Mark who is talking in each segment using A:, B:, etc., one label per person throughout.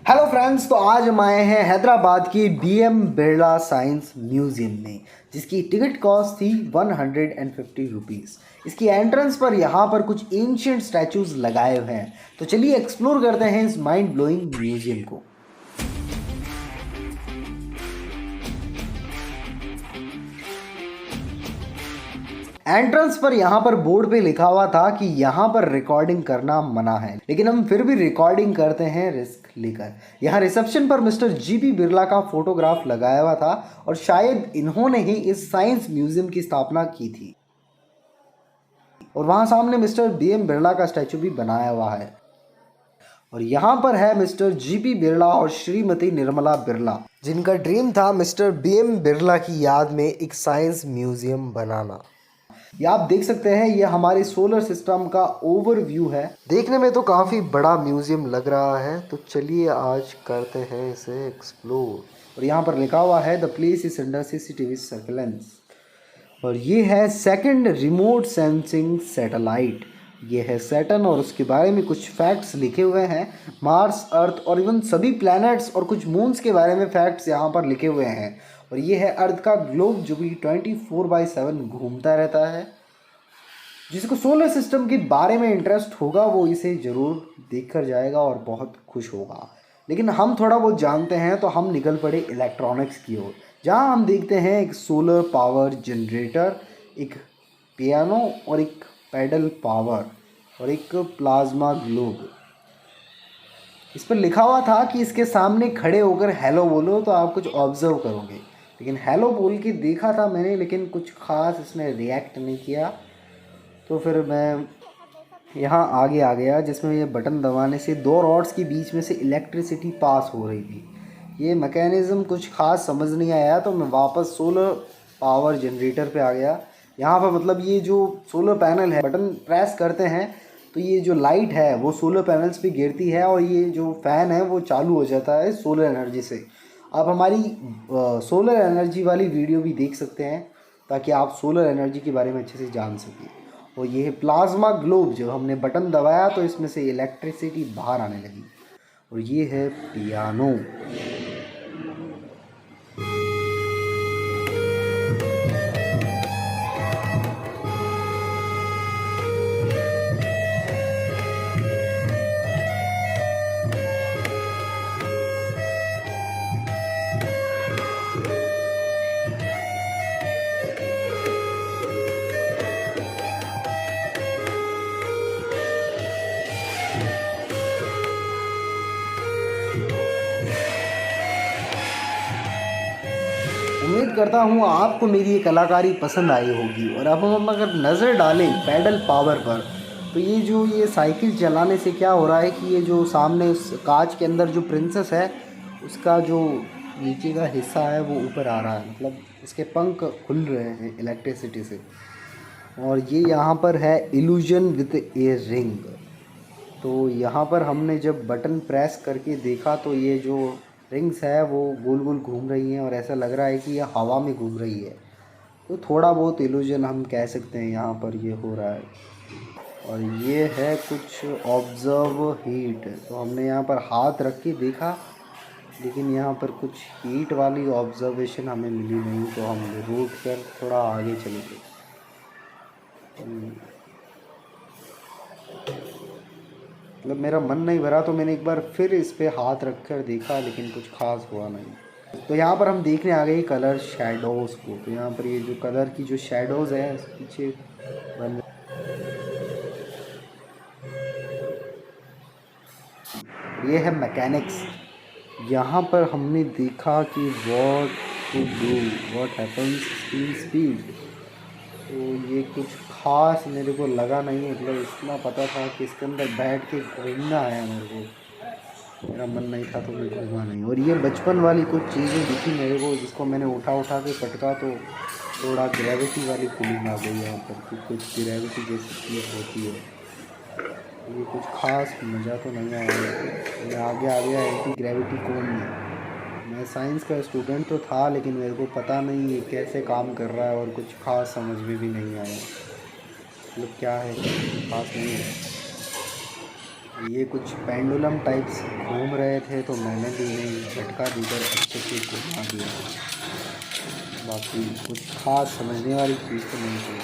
A: Hello friends, तो आज हम आए हैं हैदराबाद की बीएम बिरला साइंस म्यूजियम में, जिसकी टिकट कॉस्ट थी 150 रुपीज़। इसकी एंट्रेंस पर यहाँ पर कुछ एंशियंट स्टैचूज लगाए हुए हैं। तो चलिए एक्सप्लोर करते हैं इस माइंड ब्लोइंग म्यूजियम को। एंट्रेंस पर यहाँ पर बोर्ड पे लिखा हुआ था कि यहाँ पर रिकॉर्डिंग करना मना है, लेकिन हम फिर भी रिकॉर्डिंग करते हैं रिस्क लेकर। यहाँ रिसेप्शन पर मिस्टर जीपी बिरला का फोटोग्राफ लगाया हुआ था और शायद इन्होंने ही इस साइंस म्यूजियम की स्थापना की थी। और वहाँ सामने मिस्टर बीएम बिरला का स्टैचू भी बनाया हुआ है। और यहाँ पर है मिस्टर जीपी बिरला और श्रीमती निर्मला बिरला, जिनका ड्रीम था मिस्टर बीएम बिरला की याद में एक साइंस म्यूजियम बनाना। ये आप देख सकते हैं, ये हमारे सोलर सिस्टम का ओवरव्यू है। देखने में तो काफ़ी बड़ा म्यूजियम लग रहा है, तो चलिए आज करते हैं इसे एक्सप्लोर। और यहाँ पर लिखा हुआ है the place is under CCTV surveillance. और ये है सेकंड रिमोट सेंसिंग सैटेलाइट। ये है सैटर्न और उसके बारे में कुछ फैक्ट्स लिखे हुए हैं। मार्स, अर्थ और इवन सभी प्लैनेट्स और कुछ मून्स के बारे में फैक्ट्स यहाँ पर लिखे हुए हैं। और ये है अर्थ का ग्लोब, जो भी 24/7 घूमता रहता है। जिसको सोलर सिस्टम के बारे में इंटरेस्ट होगा वो इसे ज़रूर देख कर जाएगा और बहुत खुश होगा। लेकिन हम थोड़ा बहुत जानते हैं, तो हम निकल पड़े इलेक्ट्रॉनिक्स की ओर, जहाँ हम देखते हैं एक सोलर पावर जनरेटर, एक पियानो और एक पैडल पावर और एक प्लाज्मा ग्लोब। इस पर लिखा हुआ था कि इसके सामने खड़े होकर हेलो बोलो तो आप कुछ ऑब्जर्व करोगे। लेकिन हेलो बोल के देखा था मैंने, लेकिन कुछ ख़ास इसने रिएक्ट नहीं किया। तो फिर मैं यहाँ आगे आ गया, जिसमें ये बटन दबाने से दो रॉड्स के बीच में से इलेक्ट्रिसिटी पास हो रही थी। ये मैकेनिज़्म कुछ ख़ास समझ नहीं आया, तो मैं वापस सोलर पावर जनरेटर पे आ गया। यहाँ पर मतलब ये जो सोलर पैनल है, बटन प्रेस करते हैं तो ये जो लाइट है वो सोलर पैनल्स पे गिरती है और ये जो फ़ैन है वो चालू हो जाता है सोलर एनर्जी से। आप हमारी सोलर एनर्जी वाली वीडियो भी देख सकते हैं, ताकि आप सोलर एनर्जी के बारे में अच्छे से जान सकें। और ये है प्लाज्मा ग्लोब, जब हमने बटन दबाया तो इसमें से इलेक्ट्रिसिटी बाहर आने लगी। और ये है पियानो। उम्मीद करता हूँ आपको मेरी ये कलाकारी पसंद आई होगी। और अब हम अगर नज़र डालें पैडल पावर पर, तो ये साइकिल चलाने से क्या हो रहा है कि ये जो सामने उस कांच के अंदर जो प्रिंसेस है, उसका जो नीचे का हिस्सा है वो ऊपर आ रहा है, मतलब उसके पंख खुल रहे हैं इलेक्ट्रिसिटी से। और ये यहाँ पर है इल्यूजन विद ए रिंग। तो यहाँ पर हमने जब बटन प्रेस करके देखा तो ये जो रिंग्स है वो गोल गोल घूम रही हैं और ऐसा लग रहा है कि ये हवा में घूम रही है। तो थोड़ा बहुत इल्यूजन हम कह सकते हैं यहाँ पर ये हो रहा है। और ये है कुछ ऑब्जर्व हीट। तो हमने यहाँ पर हाथ रख के देखा, लेकिन यहाँ पर कुछ हीट वाली ऑब्जर्वेशन हमें मिली नहीं, तो हम रूट कर थोड़ा आगे चले गए। मतलब मेरा मन नहीं भरा, तो मैंने एक बार फिर इस पे हाथ रख कर देखा, लेकिन कुछ खास हुआ नहीं। तो यहाँ पर हम देखने आ गए कलर शैडोज़ को। तो यहाँ पर ये जो कलर की जो शैडोज़ है पीछे बन, ये है मैकेनिक्स। यहाँ पर हमने देखा कि what to do, what happens in speed. तो ये कुछ खास मेरे को लगा नहीं, मतलब इतना पता था कि इसके अंदर बैठ के घूमना है मेरे को। मेरा मन नहीं था तो मैं घूमा नहीं। और ये बचपन वाली कुछ चीज़ें दिखी मेरे को, जिसको मैंने उठा के पटका तो थोड़ा ग्रेविटी वाली फीलिंग आ गई यहाँ पर, कि कुछ ग्रेविटी जैसी चीज़ होती है। ये कुछ खास मज़ा तो नहीं आया। मैं आगे आ गया एंटी ग्रेविटी कौन है। मैं साइंस का स्टूडेंट तो था, लेकिन मेरे को पता नहीं ये कैसे काम कर रहा है और कुछ खास समझ में भी नहीं आया। मतलब क्या है, खास नहीं है। ये कुछ पेंडुलम टाइप्स घूम रहे थे तो मैंने भी इन्हें झटका देकर अच्छे से घुमा दिया। बाकी कुछ खास समझने वाली चीज़ तो नहीं थी।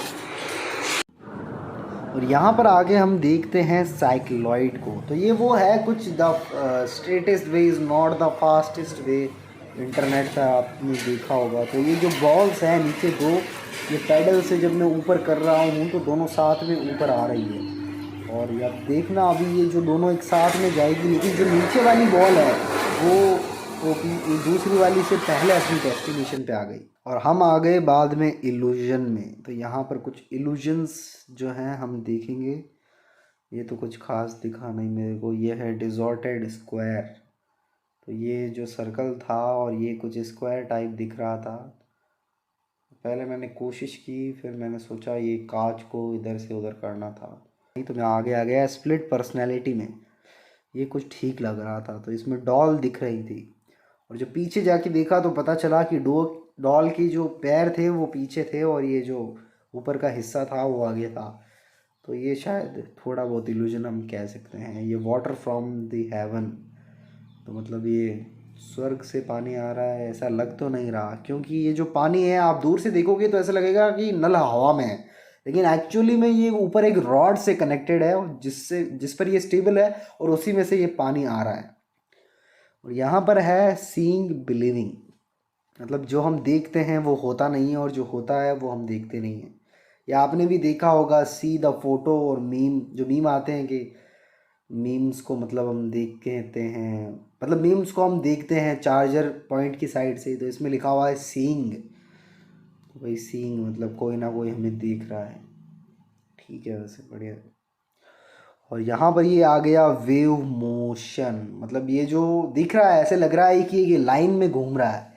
A: और यहाँ पर आगे हम देखते हैं साइक्लॉइड को। तो ये वो है कुछ the straightest way is not the fastest way, internet पे आपने देखा होगा। तो ये जो बॉल्स हैं नीचे दो, ये पैडल से जब मैं ऊपर कर रहा हूँ तो दोनों साथ में ऊपर आ रही है। और ये आप देखना अभी ये जो दोनों एक साथ में जाएगी, लेकिन जो नीचे वाली बॉल है वो दूसरी वाली से पहले अपनी डेस्टिनेशन पे आ गई और हम आ गए बाद में इल्यूजन में। तो यहाँ पर कुछ इल्यूजन्स जो हैं हम देखेंगे। ये तो कुछ खास दिखा नहीं मेरे को। ये है डिजॉर्टेड स्क्वायर। तो ये जो सर्कल था और ये कुछ स्क्वायर टाइप दिख रहा था। पहले मैंने कोशिश की, फिर मैंने सोचा ये कांच को इधर से उधर करना था। नहीं तो मैं आगे आ गया स्प्लिट पर्सनैलिटी में। ये कुछ ठीक लग रहा था, तो इसमें डॉल दिख रही थी। और जो पीछे जाके देखा तो पता चला कि डॉल की जो पैर थे वो पीछे थे और ये जो ऊपर का हिस्सा था वो आगे था। तो ये शायद थोड़ा बहुत इल्यूजन हम कह सकते हैं। ये वाटर फ्रॉम द हेवन, तो मतलब ये स्वर्ग से पानी आ रहा है ऐसा लग तो नहीं रहा, क्योंकि ये जो पानी है आप दूर से देखोगे तो ऐसा लगेगा कि नल हवा में है, लेकिन एक्चुअली में ये ऊपर एक रॉड से कनेक्टेड है जिस पर ये स्टेबल है और उसी में से ये पानी आ रहा है। और यहाँ पर है सीइंग बिलीविंग, मतलब जो हम देखते हैं वो होता नहीं है और जो होता है वो हम देखते नहीं हैं। या आपने भी देखा होगा सी द फोटो और मीम, जो मीम आते हैं कि मीम्स को मतलब हम देख कहते हैं, मतलब मीम्स को हम देखते हैं चार्जर पॉइंट की साइड से, तो इसमें लिखा हुआ है सीइंग। तो भाई सीइंग मतलब कोई ना कोई हमें देख रहा है। ठीक है, वैसे बढ़िया। और यहाँ पर ये आ गया वेव मोशन, मतलब ये जो दिख रहा है ऐसे लग रहा है कि ये लाइन में घूम रहा है,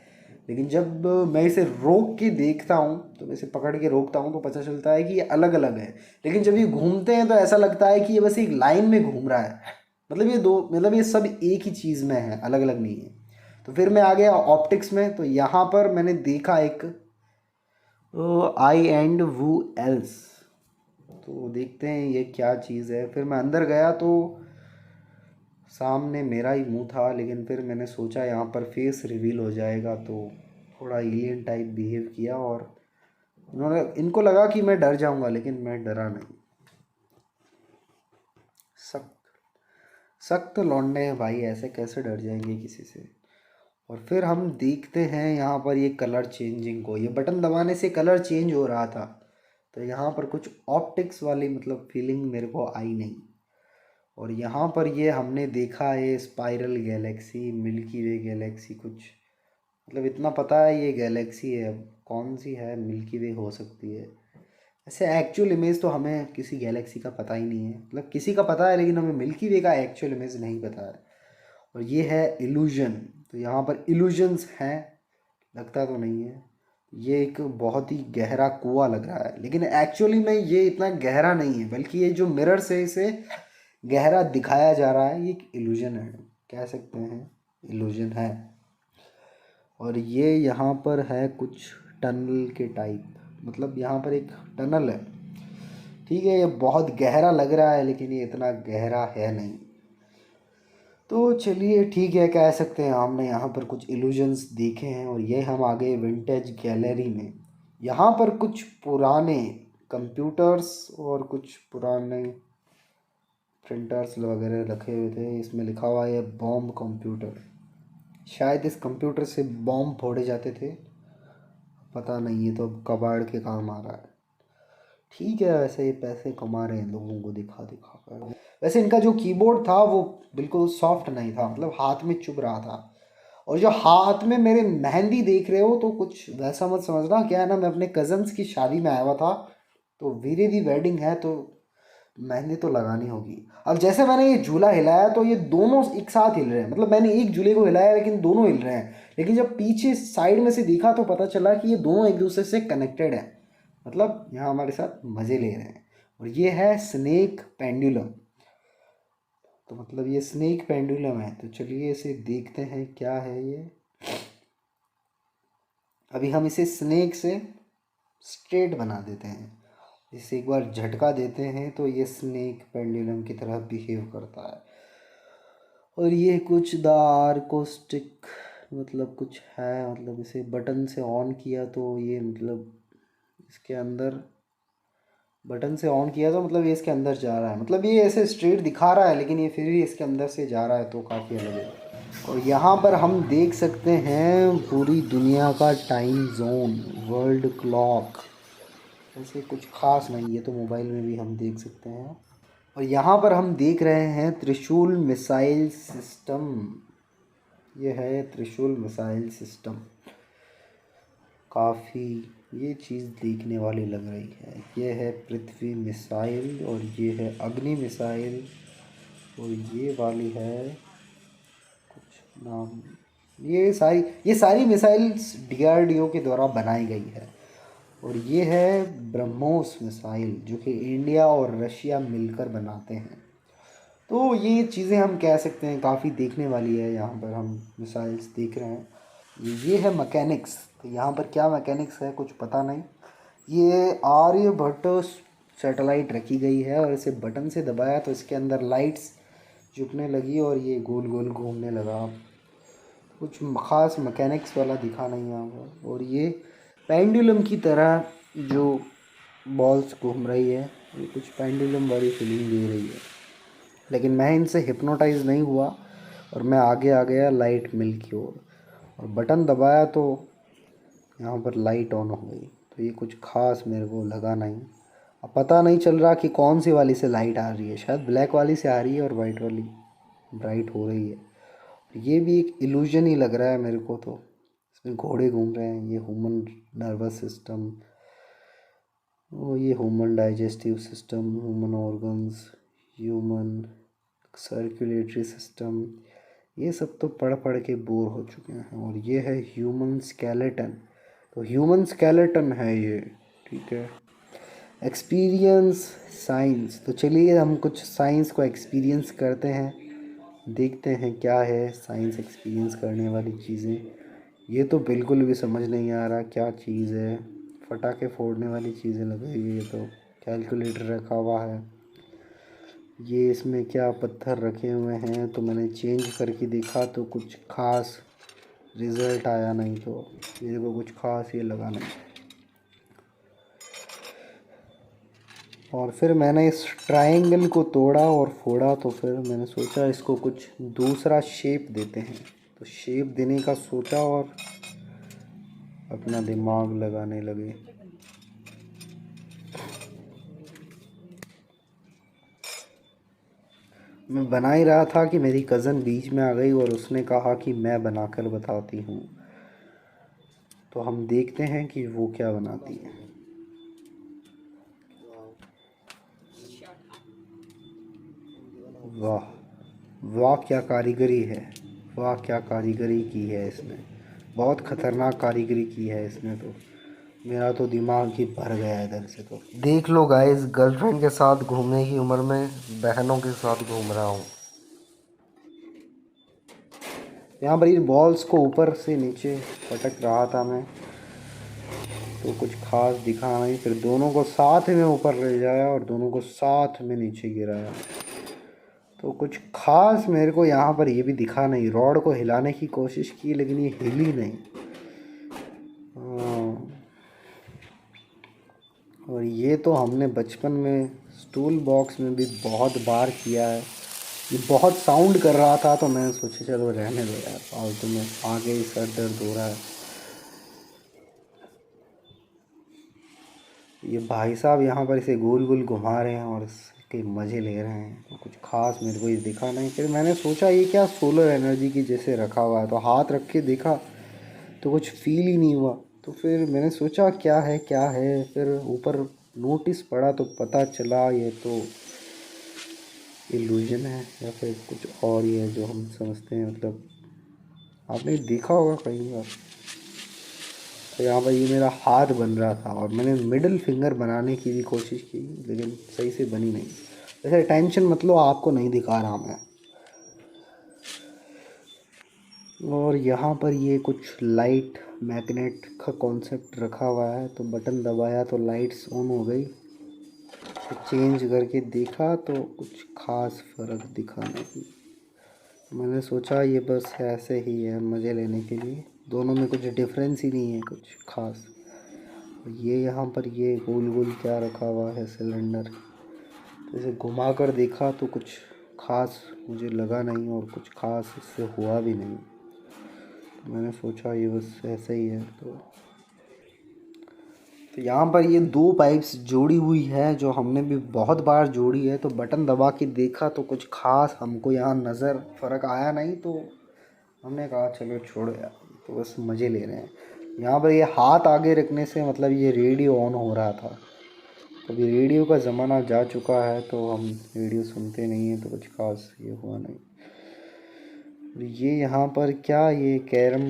A: लेकिन जब मैं इसे रोक के देखता हूँ तो मैं इसे पकड़ के रोकता हूँ तो पता चलता है कि ये अलग अलग है। लेकिन जब ये घूमते हैं तो ऐसा लगता है कि ये बस एक लाइन में घूम रहा है, मतलब ये दो, मतलब ये सब एक ही चीज़ में है, अलग अलग नहीं है। तो फिर मैं आ गया ऑप्टिक्स में। तो यहाँ पर मैंने देखा एक आई एंड वू एल्स। तो देखते हैं ये क्या चीज़ है। फिर मैं अंदर गया तो सामने मेरा ही मुंह था, लेकिन फिर मैंने सोचा यहाँ पर फेस रिवील हो जाएगा तो थोड़ा एलियन टाइप बिहेव किया और इनको लगा कि मैं डर जाऊंगा, लेकिन मैं डरा नहीं। सख्त सख्त लौंडे हैं भाई, ऐसे कैसे डर जाएंगे किसी से। और फिर हम देखते हैं यहाँ पर ये कलर चेंजिंग को, ये बटन दबाने से कलर चेंज हो रहा था। तो यहाँ पर कुछ ऑप्टिक्स वाली मतलब फीलिंग मेरे को आई नहीं। और यहाँ पर ये हमने देखा है स्पाइरल गैलेक्सी, मिल्की वे गैलेक्सी कुछ, मतलब इतना पता है ये गैलेक्सी है, अब कौन सी है मिल्की वे हो सकती है। ऐसे एक्चुअल इमेज तो हमें किसी गैलेक्सी का पता ही नहीं है, मतलब किसी का पता है लेकिन हमें मिल्की वे का एक्चुअल इमेज नहीं पता है। और ये है इल्यूजन। तो यहाँ पर इल्यूजन्स हैं, लगता तो नहीं है। ये एक बहुत ही गहरा कुआं लग रहा है, लेकिन एक्चुअली में ये इतना गहरा नहीं है, बल्कि ये जो मिरर से इसे गहरा दिखाया जा रहा है, ये एक इल्यूजन है, कह सकते हैं इल्यूजन है। और ये यहाँ पर है कुछ टनल के टाइप, मतलब यहाँ पर एक टनल है। ठीक है, ये बहुत गहरा लग रहा है लेकिन ये इतना गहरा है नहीं। तो चलिए ठीक है, कह सकते हैं हमने यहाँ पर कुछ इल्यूजन्स देखे हैं। और ये हम आ गए विंटेज गैलरी में। यहाँ पर कुछ पुराने कंप्यूटर्स और कुछ पुराने प्रिंटर्स वगैरह रखे हुए थे। इसमें लिखा हुआ है बॉम्ब कंप्यूटर, शायद इस कंप्यूटर से बॉम्ब फोड़े जाते थे, पता नहीं। ये तो अब कबाड़ के काम आ रहा है। ठीक है, वैसे ये पैसे कमा रहे हैं लोगों को दिखा दिखा कर। वैसे इनका जो कीबोर्ड था वो बिल्कुल सॉफ्ट नहीं था, मतलब हाथ में चुभ रहा था। और जो हाथ में मेरे मेहंदी देख रहे हो तो कुछ वैसा मत समझना, क्या है ना, मैं अपने कज़न्स की शादी में आया हुआ था, तो वीरे दी वेडिंग है तो मेहंदी तो लगानी होगी। अब जैसे मैंने ये झूला हिलाया तो ये दोनों एक साथ हिल रहे हैं, मतलब मैंने एक झूले को हिलाया लेकिन दोनों हिल रहे हैं। लेकिन जब पीछे साइड में से देखा तो पता चला कि ये दोनों एक दूसरे से कनेक्टेड हैं, मतलब यहाँ हमारे साथ मज़े ले रहे हैं। और ये है स्नेक पेंडुलम। तो मतलब ये स्नेक पेंडुलम है, तो चलिए इसे देखते हैं क्या है ये। अभी हम इसे स्नेक से स्ट्रेट बना देते हैं इसे एक बार झटका देते हैं तो ये स्नेक पेंडुलम की तरह बिहेव करता है। और ये कुछ द आर्कोस्टिक मतलब कुछ है, मतलब इसे बटन से ऑन किया तो ये मतलब इसके अंदर, बटन से ऑन किया तो मतलब ये इसके अंदर जा रहा है, मतलब ये ऐसे स्ट्रेट दिखा रहा है लेकिन ये फिर भी इसके अंदर से जा रहा है, तो काफ़ी अलग है। और यहाँ पर हम देख सकते हैं पूरी दुनिया का टाइम जोन, वर्ल्ड क्लॉक। ऐसे कुछ खास नहीं, ये तो मोबाइल में भी हम देख सकते हैं। और यहाँ पर हम देख रहे हैं त्रिशूल मिसाइल सिस्टम। ये है त्रिशूल मिसाइल सिस्टम, काफ़ी ये चीज़ देखने वाली लग रही है। ये है पृथ्वी मिसाइल और ये है अग्नि मिसाइल, और ये वाली है कुछ नाम, ये सारी मिसाइल्स डीआरडीओ के द्वारा बनाई गई है। और ये है ब्रह्मोस मिसाइल जो कि इंडिया और रशिया मिलकर बनाते हैं। तो ये चीज़ें हम कह सकते हैं काफ़ी देखने वाली है। यहाँ पर हम मिसाइल्स देख रहे हैं, ये है मैकेनिक्स। तो यहाँ पर क्या मैकेनिक्स है कुछ पता नहीं। ये आर्यभट्ट सैटेलाइट रखी गई है और इसे बटन से दबाया तो इसके अंदर लाइट्स चुपने लगी और ये गोल गोल घूमने लगा। कुछ ख़ास मैकेनिक्स वाला दिखा नहीं यहाँ पर। और ये पेंडुलम की तरह जो बॉल्स घूम रही है, ये कुछ पेंडुलम वाली फीलिंग दे रही है, लेकिन मैं इनसे हिप्नोटाइज नहीं हुआ और मैं आगे आ गया लाइट मिल की ओर, और बटन दबाया तो यहाँ पर लाइट ऑन हो गई। तो ये कुछ खास मेरे को लगा नहीं। अब पता नहीं चल रहा कि कौन सी वाली से लाइट आ रही है, शायद ब्लैक वाली से आ रही है और वाइट वाली ब्राइट हो रही है। ये भी एक इल्यूजन ही लग रहा है मेरे को। तो इसमें घोड़े घूम रहे हैं, ये ह्यूमन नर्वस सिस्टम, वो ये human digestive system, human organs, human circulatory system, ये सब तो पढ़ पढ़ के बोर हो चुके हैं। और ये है ह्यूमन स्केलेटन, तो ह्यूमन स्केलेटन है ये, ठीक है। एक्सपीरियंस साइंस, तो चलिए हम कुछ साइंस को एक्सपीरियंस करते हैं, देखते हैं क्या है साइंस एक्सपीरियंस करने वाली चीज़ें। ये तो बिल्कुल भी समझ नहीं आ रहा क्या चीज़ है, पटाखे फोड़ने वाली चीज़ें लग रही है। ये तो कैलकुलेटर रखा हुआ है, ये इसमें क्या पत्थर रखे हुए हैं, तो मैंने चेंज करके देखा तो कुछ खास रिज़ल्ट आया नहीं, तो मेरे को कुछ खास ये लगा नहीं। और फिर मैंने इस ट्रायंगल को तोड़ा और फोड़ा, तो फिर मैंने सोचा इसको कुछ दूसरा शेप देते हैं, तो शेप देने का सोचा और अपना दिमाग लगाने लगे। मैं बना ही रहा था कि मेरी कज़न बीच में आ गई और उसने कहा कि मैं बनाकर बताती हूँ, तो हम देखते हैं कि वो क्या बनाती है। वाह वाह क्या कारीगरी है, वाह क्या कारीगरी की है इसने, बहुत ख़तरनाक कारीगरी की है इसने। तो मेरा तो दिमाग ही भर गया इधर से। तो देख लो गाइस, गर्लफ्रेंड के साथ घूमने की उम्र में बहनों के साथ घूम रहा हूँ। यहाँ पर इन बॉल्स को ऊपर से नीचे पटक रहा था मैं, तो कुछ खास दिखा नहीं। फिर दोनों को साथ में ऊपर ले जाया और दोनों को साथ में नीचे गिराया, तो कुछ खास मेरे को यहाँ पर ये भी दिखा नहीं। रॉड को हिलाने की कोशिश की लेकिन ये हिली नहीं। और ये तो हमने बचपन में स्टूल बॉक्स में भी बहुत बार किया है। ये बहुत साउंड कर रहा था तो मैंने सोचा चलो रहने दो यार, फालतू में आगे ही सर दर्द हो रहा है। ये भाई साहब यहाँ पर इसे गोल गोल घुमा रहे हैं और इसके मज़े ले रहे हैं, तो कुछ खास मेरे को ये दिखा नहीं। फिर मैंने सोचा ये क्या सोलर एनर्जी की जैसे रखा हुआ है, तो हाथ रख के देखा तो कुछ फील ही नहीं हुआ। तो फिर मैंने सोचा क्या है, फिर ऊपर नोटिस पड़ा तो पता चला ये तो इल्यूजन है या फिर कुछ और ही है जो हम समझते हैं। मतलब आपने देखा होगा कई बार। तो यहाँ पर ये मेरा हाथ बन रहा था और मैंने मिडिल फिंगर बनाने की भी कोशिश की लेकिन सही से बनी नहीं। वैसे टेंशन मत लो, आपको नहीं दिखा रहा मैं। और यहाँ पर ये कुछ लाइट मैग्नेट का कॉन्सेप्ट रखा हुआ है, तो बटन दबाया तो लाइट्स ऑन हो गई। चेंज करके देखा तो कुछ खास फ़र्क दिखा नहीं। मैंने सोचा ये बस ऐसे ही है मज़े लेने के लिए, दोनों में कुछ डिफरेंस ही नहीं है कुछ खास। ये यहाँ पर ये गोल गोल क्या रखा हुआ है सिलेंडर, तो इसे घुमा कर देखा तो कुछ खास मुझे लगा नहीं और कुछ खास इससे हुआ भी नहीं। तो मैंने सोचा ये बस ऐसे ही है। तो यहाँ पर ये दो पाइप्स जोड़ी हुई है जो हमने भी बहुत बार जोड़ी है, तो बटन दबा के देखा तो कुछ खास हमको यहाँ नज़र फ़र्क आया नहीं, तो हमने कहा चलो छोड़ो यार, तो बस मज़े ले रहे हैं। यहाँ पर ये हाथ आगे रखने से मतलब ये रेडियो ऑन हो रहा था, तो अभी रेडियो का ज़माना जा चुका है तो हम रेडियो सुनते नहीं हैं, तो कुछ खास ये हुआ नहीं। ये यहाँ पर क्या ये कैरम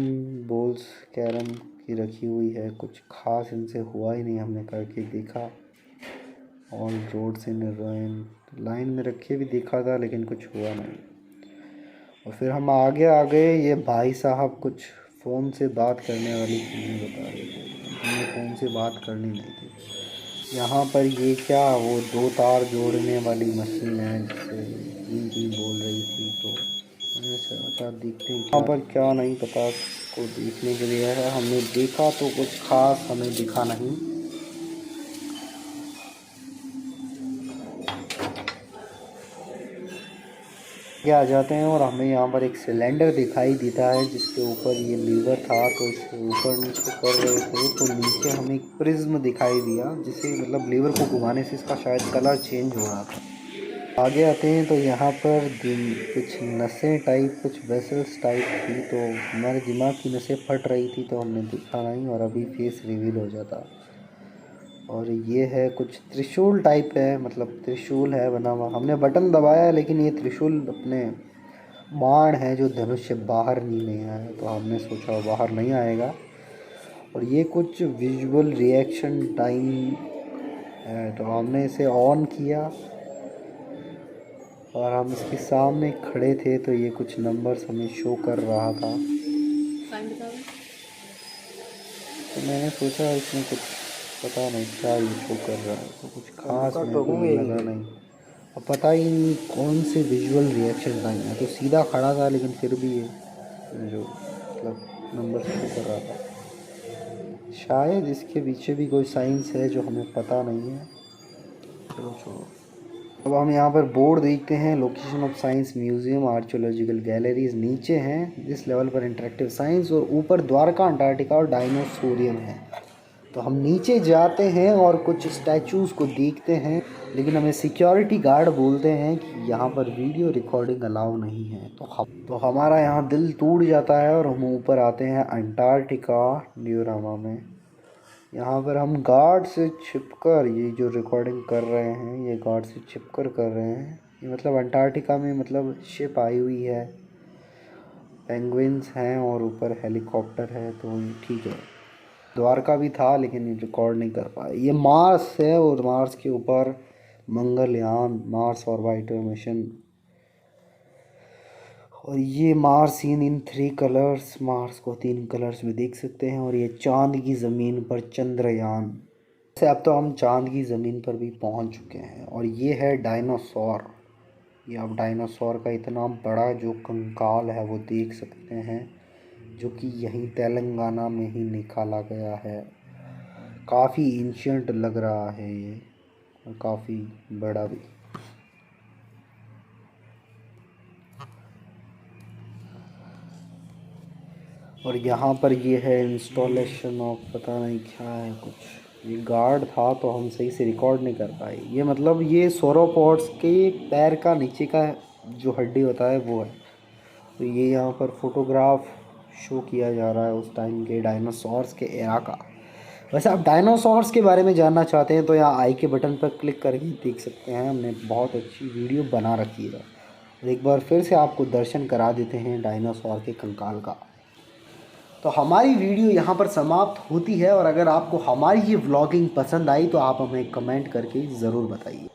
A: बोल्स कैरम की रखी हुई है, कुछ खास इनसे हुआ ही नहीं, हमने करके देखा। ऑन रोड से लाइन में रखे भी देखा था लेकिन कुछ हुआ नहीं। और फिर हम आगे आ गए, ये भाई साहब कुछ फ़ोन से बात करने वाली चीज़ें बता रहे थे, हमें फ़ोन से बात करनी नहीं थी। यहाँ पर ये क्या वो 2 तार जोड़ने वाली मशीन है जिससे जी बोल रही थी, तो अच्छा देखते हैं यहाँ पर क्या नहीं पता, को देखने के लिए है। हमने देखा तो कुछ खास हमें दिखा नहीं। आगे आ जाते हैं और हमें यहाँ पर एक सिलेंडर दिखाई देता है जिसके ऊपर ये लीवर था, तो इसे ऊपर नीचे कर रहे थे तो नीचे हमें एक प्रिज्म दिखाई दिया, जिसे मतलब लीवर को घुमाने से इसका शायद कलर चेंज हो रहा था। आगे आते हैं तो यहाँ पर कुछ नसें टाइप कुछ वेसल्स टाइप थी, तो हमारे दिमाग की नसें फट रही थी तो हमने देखा नहीं, और अभी फेस रिवील हो जाता। और ये है कुछ त्रिशूल टाइप है, मतलब त्रिशूल है बना हुआ, हमने बटन दबाया लेकिन ये त्रिशूल अपने बाण है जो धनुष से बाहर नहीं आया, तो हमने सोचा बाहर नहीं आएगा। और ये कुछ विजुअल रिएक्शन टाइम है, तो हमने इसे ऑन किया और हम इसके सामने खड़े थे तो ये कुछ नंबर्स हमें शो कर रहा था। तो मैंने सोचा इसमें कुछ पता नहीं क्या ये शो कर रहा है, तो कुछ खास मेरे को लगा नहीं। अब पता ही नहीं कौन से विजुअल रिएक्शन टाइम है, तो सीधा खड़ा था लेकिन फिर भी ये जो मतलब नंबर शो कर रहा था, शायद इसके पीछे भी कोई साइंस है जो हमें पता नहीं है। चलो छोड़ो। अब हम यहाँ पर बोर्ड देखते हैं, location of science museum archaeological galleries नीचे हैं जिस लेवल पर इंटरेक्टिव साइंस, और ऊपर द्वारका अंटार्कटिका और डायनोसोरियम है। तो हम नीचे जाते हैं और कुछ स्टैचूज़ को देखते हैं, लेकिन हमें सिक्योरिटी गार्ड बोलते हैं कि यहाँ पर वीडियो रिकॉर्डिंग अलाउ नहीं है। तो हमारा यहाँ दिल टूट जाता है और हम ऊपर आते हैं अंटार्कटिका डियोरामा में। यहाँ पर हम गार्ड से छिपकर ये जो रिकॉर्डिंग कर रहे हैं, ये गार्ड से छिपकर कर रहे हैं। ये मतलब अंटार्कटिका में मतलब शिप आई हुई है, पेंगुइन्स हैं और ऊपर हेलीकॉप्टर है, तो ठीक है। द्वारका भी था लेकिन रिकॉर्ड नहीं कर पाए। ये मार्स है और मार्स के ऊपर मंगलयान मार्स ऑर्बिटर मिशन, और ये Mars seen in 3 colours, Mars को 3 कलर्स में देख सकते हैं। और ये चांद की ज़मीन पर चंद्रयान से, अब तो हम चांद की ज़मीन पर भी पहुंच चुके हैं। और ये है डायनासोर, ये आप डायनासोर का इतना बड़ा जो कंकाल है वो देख सकते हैं, जो कि यहीं तेलंगाना में ही निकाला गया है। काफ़ी एंशियंट लग रहा है ये और काफ़ी बड़ा भी। और यहाँ पर ये है इंस्टॉलेशन ऑफ पता नहीं क्या है कुछ, ये गार्ड था तो हम सही से रिकॉर्ड नहीं कर पाए। ये मतलब ये सोरोपॉड्स के पैर का नीचे का जो हड्डी होता है वो है। तो ये यहाँ पर फोटोग्राफ शो किया जा रहा है उस टाइम के डायनासोर्स के एरा का। वैसे आप डायनासोर्स के बारे में जानना चाहते हैं तो यहाँ आई के बटन पर क्लिक करके देख सकते हैं, हमने बहुत अच्छी वीडियो बना रखी है। और एक बार फिर से आपको दर्शन करा देते हैं डायनासोर के कंकाल का। तो हमारी वीडियो यहाँ पर समाप्त होती है, और अगर आपको हमारी ये व्लॉगिंग पसंद आई तो आप हमें कमेंट करके ज़रूर बताइए।